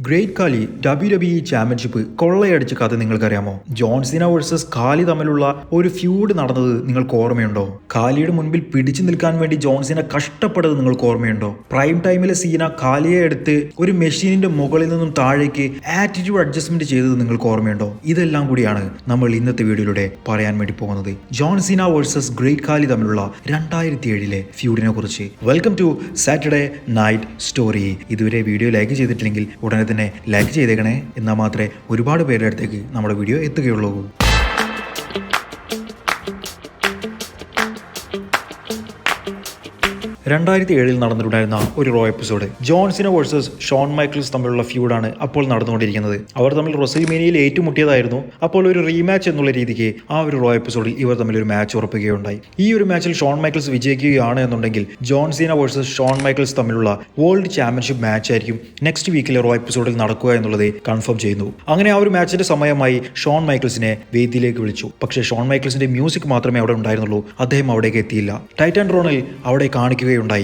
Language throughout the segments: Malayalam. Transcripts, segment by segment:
ഗ്രേറ്റ് കാലി WWE ചാമ്പ്യൻഷിപ്പ് കൊള്ളയടിച്ച കഥ നിങ്ങൾക്കറിയാമോ? ജോൺ സീന വേഴ്സസ് കാലി തമ്മിലുള്ള ഒരു ഫ്യൂഡ് നടന്നത് നിങ്ങൾക്ക് ഓർമ്മയുണ്ടോ? കാലിയുടെ മുൻപിൽ പിടിച്ചു നിൽക്കാൻ വേണ്ടി ജോൺ സീന കഷ്ടപ്പെട്ടത് നിങ്ങൾക്ക് ഓർമ്മയുണ്ടോ? പ്രൈം ടൈമിലെ സീന കാലിയെ എടുത്ത് ഒരു മെഷീനിന്റെ മുകളിൽ നിന്നും താഴേക്ക് ആറ്റിറ്റ്യൂഡ് അഡ്ജസ്റ്റ്മെന്റ് ചെയ്തത് നിങ്ങൾക്ക് ഓർമ്മയുണ്ടോ? ഇതെല്ലാം കൂടിയാണ് നമ്മൾ ഇന്നത്തെ വീഡിയോയിലൂടെ പറയാൻ വേണ്ടി പോകുന്നത്. ജോൺ സീന വേഴ്സസ് ഗ്രേറ്റ് കാലി തമ്മിലുള്ള 2007 ഫ്യൂഡിനെ കുറിച്ച്. Welcome to Saturday night story. ഇതുവരെ വീഡിയോ ലൈക്ക് ചെയ്തിട്ടില്ലെങ്കിൽ ഉടനെ തന്നെ ലൈക്ക് ചെയ്തേക്കണേ. എന്നാൽ മാത്രമേ ഒരുപാട് പേരുടെ അടുത്തേക്ക് നമ്മുടെ വീഡിയോ എത്തുകയുള്ളൂ. 2007 നടന്നിട്ടുണ്ടായിരുന്ന ഒരു Raw episode John Cena versus Shawn Michaels തമ്മിലുള്ള ഫ്യൂഡാണ് അപ്പോൾ നടന്നുകൊണ്ടിരിക്കുന്നത്. അവർ തമ്മിൽ റെസ്ൽമേനിയയിൽ ഏറ്റുമുട്ടിയതായിരുന്നു. അപ്പോൾ ഒരു റീമാച്ച് എന്നുള്ള രീതിക്ക് ആ ഒരു റോ എപ്പിസോഡിൽ ഇവർ തമ്മിൽ ഒരു മാച്ച് ഉറപ്പിക്കുകയുണ്ടായി. ഈ ഒരു മാച്ചിൽ ഷോൺ മൈക്കിൾസ് വിജയിക്കുകയാണ് എന്നുണ്ടെങ്കിൽ John Cena versus Shawn Michaels തമ്മിലുള്ള വേൾഡ് ചാമ്പ്യൻഷിപ്പ് മാച്ച് ആയിരിക്കും നെക്സ്റ്റ് വീക്കിലെ റോ എപ്പിസോഡിൽ നടക്കുക എന്നുള്ളത് കൺഫേം ചെയ്യുന്നു. അങ്ങനെ ആ ഒരു മാച്ചിന്റെ സമയമായി ഷോൺ മൈക്കിൾസിനെ വേദിയിലേക്ക് വിളിച്ചു. പക്ഷേ ഷോൺ മൈക്കിൾസിന്റെ മ്യൂസിക് മാത്രമേ അവിടെ ഉണ്ടായിരുന്നുള്ളൂ. അദ്ദേഹം അവിടേക്ക് എത്തിയില്ല. ടൈറ്റൻ ട്രോണിൽ അവിടെ കാണിക്കുകയുണ്ടായി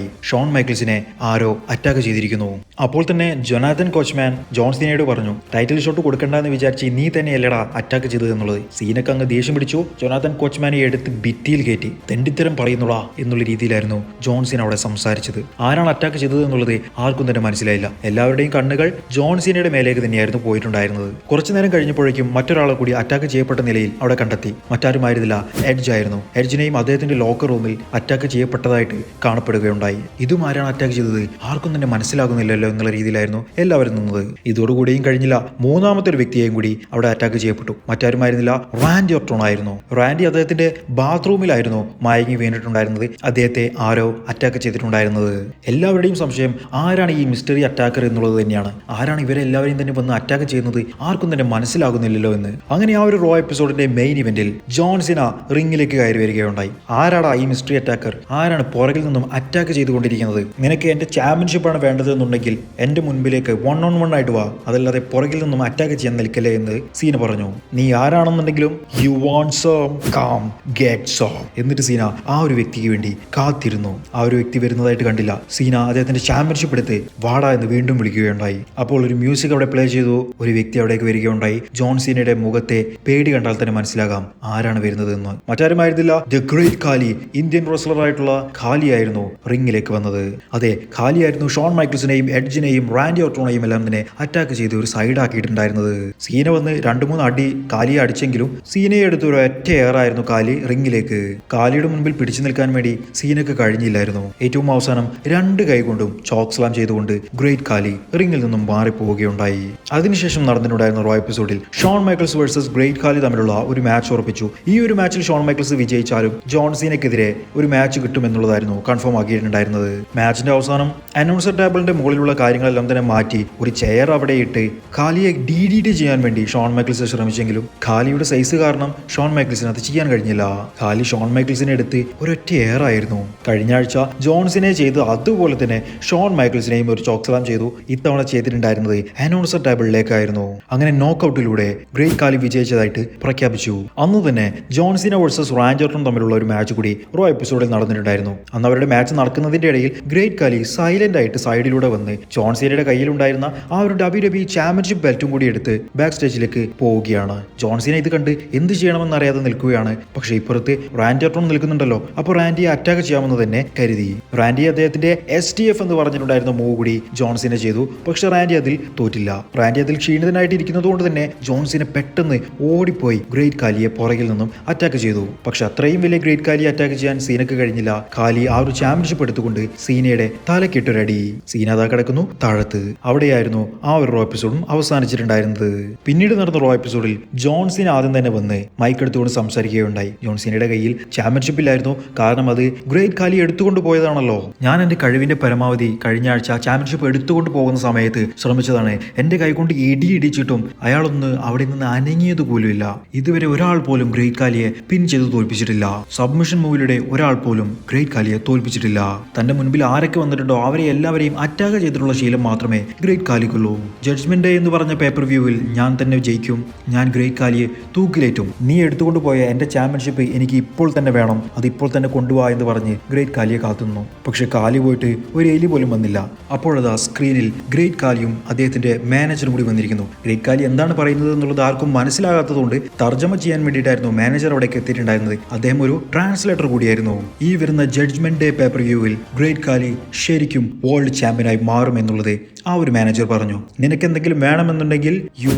ഷോൺ മൈക്കിൾസിനെ ആരോ അറ്റാക്ക് ചെയ്തിരിക്കുന്നു. അപ്പോൾ തന്നെ ജൊനാഥൻ കോച്ച്മാൻ ജോൺ സീനയോട് പറഞ്ഞു, ടൈറ്റിൽ ഷോട്ട് കൊടുക്കണ്ടെന്ന് വിചാരിച്ച് നീ തന്നെയല്ലടാ അറ്റാക്ക് ചെയ്തത് എന്നുള്ളത്. സീനക്ക് അങ്ങ് ദേഷ്യം പിടിച്ചു. ജൊനാഥൻ കോച്ച്മാനെ എടുത്ത് ഭിത്തിയിൽ കയറ്റി തെണ്ടിത്തരം പറയുന്നുടാ എന്നുള്ള രീതിയിലായിരുന്നു ജോൺ സീന അവിടെ സംസാരിച്ചത്. ആരാണ് അറ്റാക്ക് ചെയ്തത് എന്നുള്ളത് ആർക്കും തന്നെ മനസ്സിലായില്ല. എല്ലാവരുടെയും കണ്ണുകൾ ജോൺ സീനയുടെ മേലേക്ക് തന്നെയായിരുന്നു പോയിട്ടുണ്ടായിരുന്നത്. കുറച്ചു നേരം കഴിഞ്ഞപ്പോഴേക്കും മറ്റൊരാളെ കൂടി അറ്റാക്ക് ചെയ്യപ്പെട്ട നിലയിൽ അവിടെ കണ്ടെത്തി. മറ്റാരുമായിരുന്നില്ല, എഡ്ജ് ആയിരുന്നു. എഡ്ജിനെയും അദ്ദേഹത്തിന്റെ ലോക്കർ റൂമിൽ അറ്റാക്ക് ചെയ്യപ്പെട്ടതായിട്ട് കാണപ്പെടുകയുണ്ടായി. ഇതും ആരാണ് അറ്റാക്ക് ചെയ്തത് ആർക്കും തന്നെ മനസ്സിലാകുന്നില്ലല്ലോ എന്നുള്ള രീതിയിലായിരുന്നു എല്ലാവരും നിന്നത്. ഇതോടുകൂടിയും കഴിഞ്ഞില്ല, മൂന്നാമത്തെ ഒരു വ്യക്തിയെയും കൂടി അവിടെ അറ്റാക്ക് ചെയ്യപ്പെട്ടു. മറ്റാരുമായിരുന്നില്ല, റാൻഡി ഓർട്ടൺ ആയിരുന്നു. റാൻഡി അദ്ദേഹത്തിന്റെ ബാത്റൂമിലായിരുന്നു മയങ്ങി വീണിട്ടുണ്ടായിരുന്നത്. അദ്ദേഹത്തെ ആരോ അറ്റാക്ക് ചെയ്തിട്ടുണ്ടായിരുന്നത്. എല്ലാവരുടെയും സംശയം ആരാണ് ഈ മിസ്റ്ററി അറ്റാക്കർ എന്നുള്ളത് തന്നെയാണ്. ആരാണ് ഇവരെല്ലാവരെയും തന്നെ വന്ന് അറ്റാക്ക് ചെയ്യുന്നത് ആർക്കും തന്നെ മനസ്സിലാകുന്നില്ലല്ലോ എന്ന്. അങ്ങനെ ആ ഒരു റോ എപ്പിസോഡിന്റെ മെയിൻ ഇവന്റിൽ ജോൺ സീന റിംഗിലേക്ക് കയറി വരികയുണ്ടായി. ആരാടാ ഈ മിസ്റ്ററി അറ്റാക്കർ? ആരാണ് പുറകിൽ നിന്നും അറ്റാക്ക് ചെയ്തുകൊണ്ടിരിക്കുന്നത്? നിനക്ക് എന്റെ ചാമ്പ്യൻഷിപ്പാണ് വേണ്ടത് എന്നുണ്ടെങ്കിൽ എന്റെ മുൻപിലേക്ക് 1-on-1 ആയിട്ട് വാ, അതല്ലാതെ പുറകിൽ നിന്നും അറ്റാക്ക് ചെയ്യാൻ നിൽക്കല്ലേ എന്ന് സീന പറഞ്ഞു. നീ ആരാണെന്നുണ്ടെങ്കിലും you want some come get some. എന്നിട്ട് സീന ആ ഒരു വ്യക്തിക്ക് വേണ്ടി കാത്തിരുന്നു. ആ ഒരു വ്യക്തി വരുന്നതായിട്ട് കണ്ടില്ല. സീന അദ്ദേഹത്തിന്റെ ചാമ്പ്യൻഷിപ്പ് എടുത്ത് വാടാ എന്ന് വീണ്ടും വിളിക്കുകയുണ്ടായി. അപ്പോൾ ഒരു മ്യൂസിക് അവിടെ പ്ലേ ചെയ്തു. ഒരു വ്യക്തി അവിടേക്ക് വരികയുണ്ടായി. ജോൺ സീനയുടെ മുഖത്തെ പേടി കണ്ടാൽ തന്നെ മനസ്സിലാകാം ആരാണ് വരുന്നത് എന്ന്. മറ്റാരുമായിരുന്നില്ല, ദ ഗ്രേറ്റ് കാലി. ഇന്ത്യൻ റെസ്ലർ ആയിട്ടുള്ള കാലി ആയിരുന്നു റിംഗിലേക്ക് വന്നത്. അതെ, കാലിയായിരുന്നു ഷോൺ മൈക്കിൾസിനെയും എഡ്ജിനെയും റാൻഡി ഓർട്ടോണെയും എല്ലാം തന്നെ അറ്റാക്ക് ചെയ്ത് ഒരു സൈഡ് ആക്കിയിട്ടുണ്ടായിരുന്നത്. സീന വന്ന് 2-3 അടി കാലിയെ അടിച്ചെങ്കിലും സീനയെ എടുത്ത് ഒരു ഒറ്റ എയറായിരുന്നു കാലി റിംഗിലേക്ക്. കാലിയുടെ മുൻപിൽ പിടിച്ചു നിൽക്കാൻ വേണ്ടി സീനക്ക് കഴിഞ്ഞില്ലായിരുന്നു. ഏറ്റവും അവസാനം 2 കൈ കൊണ്ടും ചോക്ക് സ്ലാം ചെയ്തുകൊണ്ട് ഗ്രേറ്റ് കാലി റിംഗിൽ നിന്നും മാറിപ്പോവുകയുണ്ടായി. അതിനുശേഷം നടന്നിട്ടുണ്ടായിരുന്ന റോ എപ്പിസോഡിൽ ഷോൺ മൈക്കിൾസ് വേഴ്സസ് ഗ്രേറ്റ് കാലി തമ്മിലുള്ള ഒരു മാച്ച് ഉറപ്പിച്ചു. ഈ ഒരു മാച്ചിൽ ഷോൺ മൈക്കിൾസ് വിജയിച്ചാലും ജോൺ സീനക്കെതിരെ ഒരു മാച്ച് കിട്ടുമെന്നുള്ളതായിരുന്നു കൺഫേം ആക്കിയിട്ടുണ്ടായിരുന്നത്. മാച്ചിന്റെ അവസാനം അനൗൺസർ ടേബിളിന്റെ മുകളിലുള്ള കാര്യങ്ങളെല്ലാം തന്നെ മാറ്റി ഒരു ചെയർ അവിടെ ഇട്ട് കാലിയെ DDT ചെയ്യാൻ വേണ്ടി ഷോൺ മൈക്കിൾസ് ശ്രമിച്ചെങ്കിലും കാലിയുടെ സൈസ് കാരണം ഷോൺ മൈക്കിൾസിന് അത് ചെയ്യാൻ കഴിഞ്ഞില്ല. കാലി ഷോൺ മൈക്കിൾസിനെ എടുത്ത് ഒരൊറ്റ എയർ ആയിരുന്നു. കഴിഞ്ഞ ആഴ്ച ജോൺസിനെ ചെയ്ത് അതുപോലെ തന്നെ ഷോൺ മൈക്കിൾസിനെയും ഒരു ചോക്ക് സ്ലാം ചെയ്തു. ഇത്തവണ ചെയ്തിട്ടുണ്ടായിരുന്നത് അനൗൺസർ ടേബിളിലേക്കായിരുന്നു. അങ്ങനെ നോക്കൌട്ടിലൂടെ ഗ്രേറ്റ് കാലി വിജയിച്ചതായിട്ട് പ്രഖ്യാപിച്ചു. അന്ന് തന്നെ John Cena versus Randy Orton തമ്മിലുള്ള ഒരു മാച്ച് കൂടി റോ എപ്പിസോഡിൽ നടന്നിട്ടുണ്ടായിരുന്നു. അന്ന് അവരുടെ മാച്ച് നടക്കുന്നതിന്റെ ഇടയിൽ ഗ്രേറ്റ് കാലി സൈലന്റ് ആയിട്ട് സൈഡിലൂടെ വന്ന് ജോൺ സീനയുടെ കയ്യിലുണ്ടായിരുന്ന ആ ഒരു WWE ചാമ്പ്യൻഷിപ്പ് ബെൽറ്റും കൂടി എടുത്ത് ബാക്ക് സ്റ്റേജിലേക്ക് പോവുകയാണ്. ജോൺ സീന ഇത് കണ്ട് എന്ത് ചെയ്യണമെന്ന് അറിയാതെ നിൽക്കുകയാണ്. പക്ഷേ ഇപ്പുറത്ത് റാൻഡി ഓർട്ടൺ നിൽക്കുന്നുണ്ടല്ലോ. അപ്പോൾ റാൻഡിയെ അറ്റാക്ക് ചെയ്യാമെന്ന് തന്നെ കരുതി. റാൻഡി അദ്ദേഹത്തിന്റെ STF എന്ന് പറഞ്ഞിട്ടുണ്ടായിരുന്ന മൂവ് കൂടി ജോൺ സീന ചെയ്തു. പക്ഷെ റാൻഡി അതിൽ തോറ്റില്ല. റാൻഡി അതിൽ ക്ഷീണിതനായിട്ട് ഇരിക്കുന്നത് കൊണ്ട് തന്നെ ജോൺ സീന പെട്ടെന്ന് ഓടിപ്പോയി ഗ്രേറ്റ് കാലിയെ പുറകിൽ നിന്നും അറ്റാക്ക് ചെയ്തു. പക്ഷെ അത്രയും വലിയ ഗ്രേറ്റ് കാലിയെ അറ്റാക്ക് ചെയ്യാൻ സീനക്ക് കഴിഞ്ഞില്ല. കാലി ആ ഒരു ചാമ്പ്യൻഷിപ്പ് എടുത്തുകൊണ്ട് സീനയുടെ തലക്കിട്ടൊരടി. സീന അതാ കിടക്കുന്നു താഴത്ത്. അവിടെയായിരുന്നു ആ ഒരു റോ എപ്പിസോഡും അവസാനിച്ചിട്ടുണ്ടായിരുന്നത്. പിന്നീട് നടന്ന റോ എപ്പിസോഡിൽ ജോൺ സീന ആദ്യം തന്നെ വന്ന് മൈക്ക് എടുത്തുകൊണ്ട് സംസാരിക്കുകയുണ്ടായി. ജോൺ സീനയുടെ കയ്യിൽ ചാമ്പ്യൻഷിപ്പ് ഇല്ലായിരുന്നു. കാരണം അത് ഗ്രേറ്റ് കാലി എടുത്തുകൊണ്ട് പോയതാണല്ലോ. ഞാൻ എന്റെ കഴിവിന്റെ പരമാവധി കഴിഞ്ഞ ആഴ്ച ചാമ്പ്യൻഷിപ്പ് എടുത്തുകൊണ്ട് പോകുന്ന സമയത്ത് ശ്രമിച്ചതാണ്. എന്റെ കൈകൊണ്ട് ഇടിച്ചിട്ടും അയാളൊന്ന് അവിടെ നിന്ന് അനങ്ങിയത് പോലുമില്ല. ഇതുവരെ ഒരാൾ പോലും ഗ്രേറ്റ് കാലിയെ പിൻ ചെയ്ത് തോൽപ്പിച്ചിട്ടില്ല. സബ്മിഷൻ മൂവിലൂടെ ഒരാൾ പോലും ഗ്രേറ്റ് കാലിയെ തോൽപ്പിച്ചിട്ടില്ല. തോൽപ്പിക്കില്ല. തന്റെ മുൻപിൽ ആരൊക്കെ വന്നിട്ടുണ്ടോ അവരെ എല്ലാവരെയും അറ്റാക്ക് ചെയ്തിട്ടുള്ള ശീലം മാത്രമേ ഗ്രേറ്റ് കാലിക്കുള്ളൂ. ജഡ്ജ്മെന്റ് ഡേ എന്ന് പറഞ്ഞ പേപ്പർ വ്യൂവിൽ ഞാൻ തന്നെ ജയിക്കും, ഞാൻ ഗ്രേറ്റ് കാലിയെ തൂക്കിലേറ്റും, നീ എടുത്തുകൊണ്ട് പോയ എന്റെ ചാമ്പ്യൻഷിപ്പ് എനിക്ക് ഇപ്പോൾ തന്നെ വേണം, അത് ഇപ്പോൾ തന്നെ കൊണ്ടുപോവാ എന്ന് പറഞ്ഞ് ഗ്രേറ്റ് കാലിയെ കാത്തുനിന്നു. പക്ഷെ കാലി പോയിട്ട് ഒരു എലി പോലും വന്നില്ല. അപ്പോഴതാ സ്ക്രീനിൽ ഗ്രേറ്റ് കാലിയും അദ്ദേഹത്തിന്റെ മാനേജറും കൂടി വന്നിരിക്കുന്നു. ഗ്രേറ്റ് കാലി എന്താണ് പറയുന്നത് എന്നുള്ളത് ആർക്കും മനസ്സിലാകാത്തതുകൊണ്ട് തർജ്ജമ ചെയ്യാൻ വേണ്ടിയിട്ടായിരുന്നു മാനേജർ അവിടേക്ക് എത്തിയിട്ടുണ്ടായിരുന്നത്. അദ്ദേഹം ഒരു ട്രാൻസ്ലേറ്റർ കൂടിയായിരുന്നു. ഈ വരുന്ന ജഡ്ജ്മെന്റ് ഡേ പേപ്പർ വ്യൂവിൽ ഗ്രേറ്റ് കാലി ശരിക്കും വേൾഡ് ചാമ്പ്യനായി മാറും എന്നുള്ളത് ആ ഒരു മാനേജർ പറഞ്ഞു. നിനക്ക് എന്തെങ്കിലും വേണമെന്നുണ്ടെങ്കിൽ you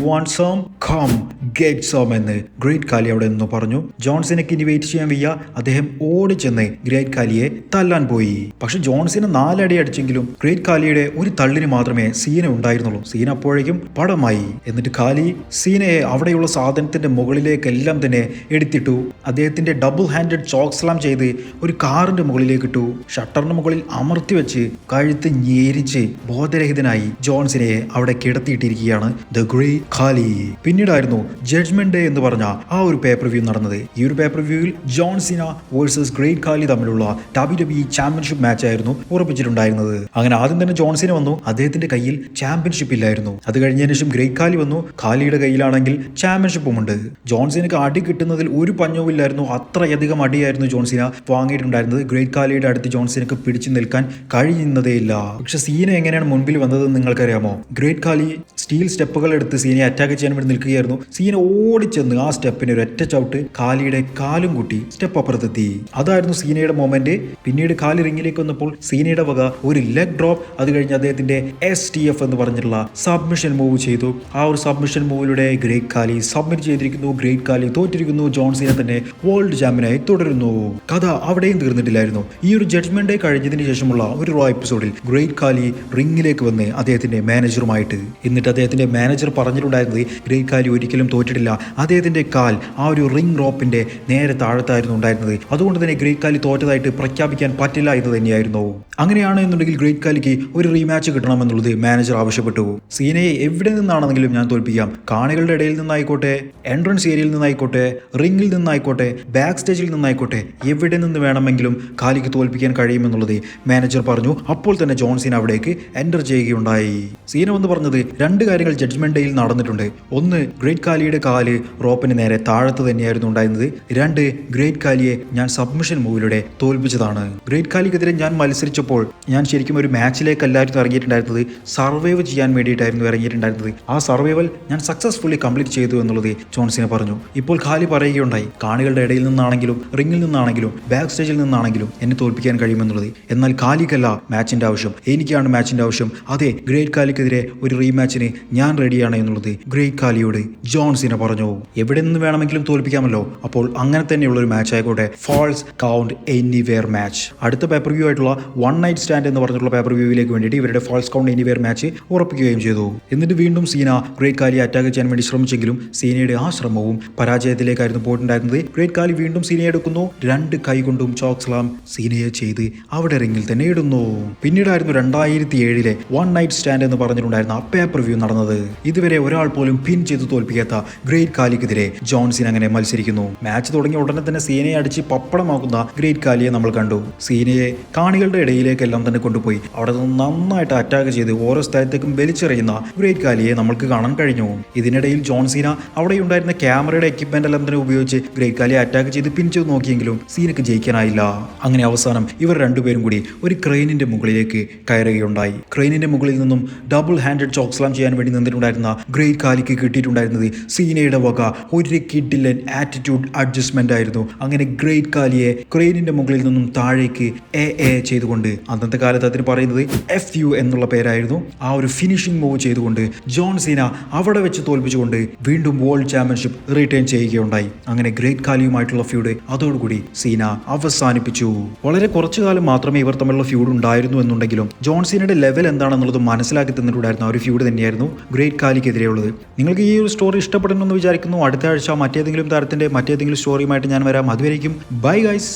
want some come get some എന്ന് ഗ്രേറ്റ് കാലി അവിടെ നിന്ന് പറഞ്ഞു. ജോൺസിനൊക്കെ ഇനി വെയിറ്റ് ചെയ്യാൻ വയ്യ. അദ്ദേഹം ഓടിച്ചെന്ന് ഗ്രേറ്റ് കാലിയെ തല്ലാൻ പോയി. പക്ഷെ ജോൺസിന് 4 അടി അടിച്ചെങ്കിലും ഗ്രേറ്റ് കാലിയുടെ ഒരു തള്ളിന് മാത്രമേ സീന ഉണ്ടായിരുന്നുള്ളൂ. സീന അപ്പോഴേക്കും പടമായി. എന്നിട്ട് കാലി സീനയെ അവിടെയുള്ള സാധനത്തിന്റെ മുകളിലേക്കെല്ലാം തന്നെ എടുത്തിട്ടു. അദ്ദേഹത്തിന്റെ ഡബിൾ ഹാൻഡഡ് ചോക്ക് സ്ലാം ചെയ്ത് ഒരു കാറിന്റെ മുകളിലേക്ക് ഇട്ടു. ഷട്ടറിന്റെ മുകളിൽ അമർത്തി വെച്ച് കഴുത്ത് ഞേരിച്ച് ബോധരഹിതനായി ജോൺസിനെ അവിടെ കിടത്തിയിട്ടിരിക്കുകയാണ് ദ ഗ്രേറ്റ് കാലി. പിന്നീടായിരുന്നു ജഡ്ജ്മെന്റ് ഡേ എന്ന് പറഞ്ഞ ആ ഒരു പേപ്പർ വ്യൂ നടന്നത്. ഈ ഒരു പേപ്പർ വ്യൂവിൽ ജോൺസിന വേഴ്സസ് ഗ്രേറ്റ് കാലി തമ്മിലുള്ള WWE ചാമ്പ്യൻഷിപ്പ് മാച്ച് ആയിരുന്നു ഉറപ്പിച്ചിട്ടുണ്ടായിരുന്നത്. അങ്ങനെ ആദ്യം തന്നെ ജോൺസിന വന്നു. അദ്ദേഹത്തിന്റെ കയ്യിൽ ചാമ്പ്യൻഷിപ്പ് ഇല്ലായിരുന്നു. അത് കഴിഞ്ഞതിന് ശേഷം ഗ്രേറ്റ് കാലി വന്നു. കാലിയുടെ കയ്യിലാണെങ്കിൽ ചാമ്പ്യൻഷിപ്പും ഉണ്ട്. ജോൺസിനക്ക് അടി കിട്ടുന്നതിൽ ഒരു പഞ്ഞവും ഇല്ലായിരുന്നു. അത്രയധികം അടിയായിരുന്നു ജോൺസിന വാങ്ങിയിട്ടുണ്ടായിരുന്നത്. ഗ്രേറ്റ് കാലിയുടെ അടുത്ത് ജോൺസിനക്ക് പിടിച്ചു നിൽക്കാൻ കഴിയുന്നതേയില്ല. പക്ഷെ സീന എങ്ങനെയാണ് മുൻപിൽ വന്നത് നിങ്ങൾക്കറിയാമോ? ഗ്രേറ്റ് കാലി സ്റ്റീൽ സ്റ്റെപ്പുകൾ എടുത്ത് സീനയെ അറ്റാക്ക് ചെയ്യാൻ വേണ്ടി നിൽക്കുകയായിരുന്നു. സീന ഓടിച്ചെന്ന് ആ സ്റ്റെപ്പിന് ഒരു ഒറ്റ ചവിട്ട് കാലിയുടെ കാലും കൂട്ടി സ്റ്റെപ്പ് അപ്പുറത്തെത്തി. അതായിരുന്നു സീനയുടെ മൊമെന്റ്. പിന്നീട് കാലി റിങ്ങിലേക്ക് വന്നപ്പോൾ സീനയുടെ വക ഒരു ലെഗ് ഡ്രോപ്പ്, അത് കഴിഞ്ഞ് അദ്ദേഹത്തിന്റെ STF എന്ന് പറഞ്ഞിട്ടുള്ള സബ്മിഷൻ മൂവ് ചെയ്തു. ആ ഒരു സബ്മിഷൻ മൂവിലൂടെ ഗ്രേറ്റ് കാലി സബ്മിറ്റ് ചെയ്തിരിക്കുന്നു. ഗ്രേറ്റ് കാലി തോറ്റിരിക്കുന്നു. ജോൺ സീന തന്നെ വേൾഡ് ചാമ്പ്യനായി തുടരുന്നു. കഥ അവിടെയും തീർന്നിട്ടില്ലായിരുന്നു. ഈ ഒരു ജഡ്ജ്മെന്റ് ഡേ കഴിഞ്ഞതിന് ശേഷമുള്ള ഒരു റോ എപ്പിസോഡിൽ ഗ്രേറ്റ് കാലി റിങ്ങിലേക്ക് വന്ന് അദ്ദേഹത്തിന്റെ മാനേജറുമായിട്ട് എന്നിട്ട് അദ്ദേഹത്തിന്റെ മാനേജർ പറഞ്ഞിട്ടുണ്ടായിരുന്നത് ഗ്രേറ്റ് കാലി ഒരിക്കലും തോറ്റിട്ടില്ല. അദ്ദേഹത്തിന്റെ കാൽ ആ ഒരു റിംഗ് റോപ്പിന്റെ നേരെ താഴത്തായിരുന്നു ഉണ്ടായിരുന്നത്. അതുകൊണ്ട് തന്നെ ഗ്രേറ്റ് കാലി തോറ്റതായിട്ട് പ്രഖ്യാപിക്കാൻ പറ്റില്ല എന്ന് തന്നെയായിരുന്നു. അങ്ങനെയാണ് എന്നുണ്ടെങ്കിൽ ഗ്രേറ്റ് കാലിക്ക് ഒരു റീമാച്ച് കിട്ടണമെന്നുള്ളത് മാനേജർ ആവശ്യപ്പെട്ടു. സീനയെ എവിടെ നിന്നാണെന്നെങ്കിലും ഞാൻ തോൽപ്പിക്കാം. കാണികളുടെ ഇടയിൽ നിന്നായിക്കോട്ടെ, എൻട്രൻസ് ഏരിയയിൽ നിന്നായിക്കോട്ടെ, റിംഗിൽ നിന്നായിക്കോട്ടെ, ബാക്ക് സ്റ്റേജിൽ നിന്നായിക്കോട്ടെ, എവിടെ നിന്ന് വേണമെങ്കിലും കാലിക്ക് തോൽപ്പിക്കാൻ കഴിയുമെന്നുള്ളത് മാനേജർ പറഞ്ഞു. അപ്പോൾ തന്നെ ജോൺ സീന അവിടേക്ക് എൻ്റർ ചെയ്യുകയുണ്ടായി. സീന എന്ന് പറഞ്ഞത് 2 കാര്യങ്ങൾ ജഡ്ജ്മെന്റ് ഡേയിൽ നടന്നിട്ടുണ്ട്. ഒന്ന്, ഗ്രേറ്റ് കാലിയുടെ കാല് റോപ്പിന് നേരെ താഴത്ത് തന്നെയായിരുന്നു ഉണ്ടായിരുന്നത്. 2, ഗ്രേറ്റ് കാലിയെ ഞാൻ സബ്മിഷൻ മൂവിലൂടെ തോൽപ്പിച്ചതാണ്. ഗ്രേറ്റ് കാലിക്കെതിരെ ഞാൻ മത്സരിച്ചപ്പോൾ ഞാൻ ശരിക്കും ഒരു മാച്ചിലേക്കല്ലായിരുന്നു ഇറങ്ങിയിട്ടുണ്ടായിരുന്നത്, സർവൈവ് ചെയ്യാൻ വേണ്ടിയിട്ടായിരുന്നു ഇറങ്ങിയിട്ടുണ്ടായിരുന്നത്. ആ സർവൈവൽ ഞാൻ സക്സസ്ഫുള്ളി കംപ്ലീറ്റ് ചെയ്തു എന്നുള്ളത് ജോൺസിനെ പറഞ്ഞു. ഇപ്പോൾ കാലി പറയുകയുണ്ടായി, കാണികളുടെ ഇടയിൽ നിന്നാണെങ്കിലും റിംഗിൽ നിന്നാണെങ്കിലും ബാക്ക് സ്റ്റേജിൽ നിന്നാണെങ്കിലും എന്നെ തോൽപ്പിക്കാൻ കഴിയുമെന്നുള്ളത്. എന്നാൽ കാലിക്കല്ല മാച്ചിന്റെ ആവശ്യം, എനിക്കാണ് മാച്ചിന്റെ ആവശ്യം. അതെ, ഗ്രേറ്റ് കാലിക്കെതിരെ ഒരു റീമാച്ചിന് ഞാൻ റെഡിയാണ് എന്നുള്ളത് ഗ്രേറ്റ് കാലിയോട് ജോൺ സീന പറഞ്ഞു. എവിടെ നിന്ന് വേണമെങ്കിലും തോൽപ്പിക്കാമല്ലോ, അപ്പോൾ അങ്ങനെ തന്നെയുള്ള ഒരു മാച്ച് ആയിക്കോട്ടെ, ഫാൾസ് കൗണ്ട് എനിവെയർ മാച്ച്. അടുത്ത പേപ്പർ വ്യൂ ആയിട്ടുള്ള വൺ നൈറ്റ് സ്റ്റാൻഡ് എന്ന് പറഞ്ഞിട്ടുള്ള പേപ്പർ വ്യൂവിലേക്ക് വേണ്ടിയിട്ട് ഇവരുടെ ഫാൾസ് കൗണ്ട് എനിവെയർ മാച്ച് ഉറപ്പിക്കുകയും ചെയ്തു. എന്നിട്ട് വീണ്ടും സീന ഗ്രേറ്റ് കാലിയെ അറ്റാക്ക് ചെയ്യാൻ വേണ്ടി ശ്രമിച്ചെങ്കിലും സീനയുടെ ആ ശ്രമവും പരാജയത്തിലേക്കായിരുന്നു പോയിട്ടുണ്ടായിരുന്നത്. ഗ്രേറ്റ് കാലി വീണ്ടും സീനയെ എടുക്കുന്നു. 2 കൈ കൊണ്ടും ചോക്ക് സ്ലാം സീനയെ ചെയ്ത് അവിടെ റിംഗിൽ തന്നെ ഇടുന്നു. പിന്നീടായിരുന്നു 2007 വൺ നൈറ്റ് സ്റ്റാൻഡ് എന്ന് പറഞ്ഞിട്ടുണ്ടായിരുന്ന ആ പേപ്പർ വ്യൂ നടന്നത്. ഇതുവരെ ഒരാൾ പോലും പിൻ ചെയ്ത് തോൽപ്പിക്കാത്ത ഗ്രേറ്റ് കാലിക്കെതിരെ ജോൺ സീന അങ്ങനെ മത്സരിക്കുന്നു. മാച്ച് തുടങ്ങിയ ഉടനെ തന്നെ സീനയെ അടിച്ച് പപ്പടമാക്കുന്ന ഗ്രേറ്റ് കാലിയെ നമ്മൾ കണ്ടു. സീനയെ കാണികളുടെ ഇടയിലേക്കെല്ലാം തന്നെ കൊണ്ടുപോയി അവിടെ നിന്ന് നന്നായിട്ട് അറ്റാക്ക് ചെയ്ത് ഓരോ സ്ഥലത്തേക്കും വലിച്ചെറിയുന്ന ഗ്രേറ്റ് കാലിയെ നമ്മൾക്ക് കാണാൻ കഴിഞ്ഞു. ഇതിനിടയിൽ ജോൺ സീന അവിടെ ഉണ്ടായിരുന്ന ക്യാമറയുടെ എക്യുപ്മെന്റ് എല്ലാം തന്നെ ഉപയോഗിച്ച് ഗ്രേറ്റ് കാലിയെ അറ്റാക്ക് ചെയ്ത് പിൻ ചെയ്ത് നോക്കിയെങ്കിലും സീനക്ക് ജയിക്കാനായില്ല. അങ്ങനെ അവസാനം ഇവർ രണ്ടുപേരും കൂടി ഒരു ക്രെയിനിന്റെ മുകളിലേക്ക് കയറുകയുണ്ടായി. ക്രെയിനിന്റെ മുകളിൽ നിന്നും ഡബിൾ ഹാൻഡഡ് ചോക്ക് സ്ലാം ചെയ്യാൻ വേണ്ടി നിന്നിട്ടുണ്ടായിരുന്ന ഗ്രേറ്റ് കാലിക്ക് കിട്ടിയിട്ടുണ്ടായിരുന്നത് സീനയുടെ വക ഒരു കിഡിലൻ ആറ്റിറ്റ്യൂഡ് അഡ്ജസ്റ്റ്മെന്റ് ആയിരുന്നു. അങ്ങനെ ഗ്രേറ്റ് കാലിയെ ക്രെയിനിന്റെ മുകളിൽ നിന്നും താഴേക്ക് എ ചെയ്തുകൊണ്ട്, അന്നത്തെ കാലത്ത് അതിന് പറയുന്നത് FU എന്നുള്ള പേരായിരുന്നു, ആ ഒരു ഫിനിഷിംഗ് മൂവ് ചെയ്തുകൊണ്ട് ജോൺ സീന അവിടെ വെച്ച് തോൽപ്പിച്ചുകൊണ്ട് വീണ്ടും വേൾഡ് ചാമ്പ്യൻഷിപ്പ് റിട്ടേൺ ചെയ്യുകയുണ്ടായി. അങ്ങനെ ഗ്രേറ്റ് കാലിയുമായിട്ടുള്ള ഫ്യൂഡ് അതോടുകൂടി സീന അവസാനിപ്പിച്ചു. വളരെ കുറച്ചു കാലം മാത്രമേ ഇവർ തമ്മിലുള്ള ഫ്യൂഡ് ഉണ്ടായിരുന്നു എന്നുണ്ടെങ്കിലും ജോൺ സീനയുടെ ലെവൽ എന്താണെന്നുള്ളത് മനസ്സിലാക്കി തന്നിട്ടുണ്ടായിരുന്ന ഒരു ഫ്യൂഡ് തന്നെയായിരുന്നു ഗ്രേറ്റ് കാലിക്കെതിരെയുള്ളത്. നിങ്ങൾക്ക് ഈ ഒരു സ്റ്റോറി ഇഷ്ടപ്പെടുന്നു എന്ന് വിചാരിക്കുന്നു. അടുത്ത ആഴ്ച മറ്റേതെങ്കിലും താരത്തിന്റെ മറ്റേതെങ്കിലും സ്റ്റോറിയുമായിട്ട് ഞാൻ വരാം. അതുവരേക്കും ബൈ ഗൈസ്.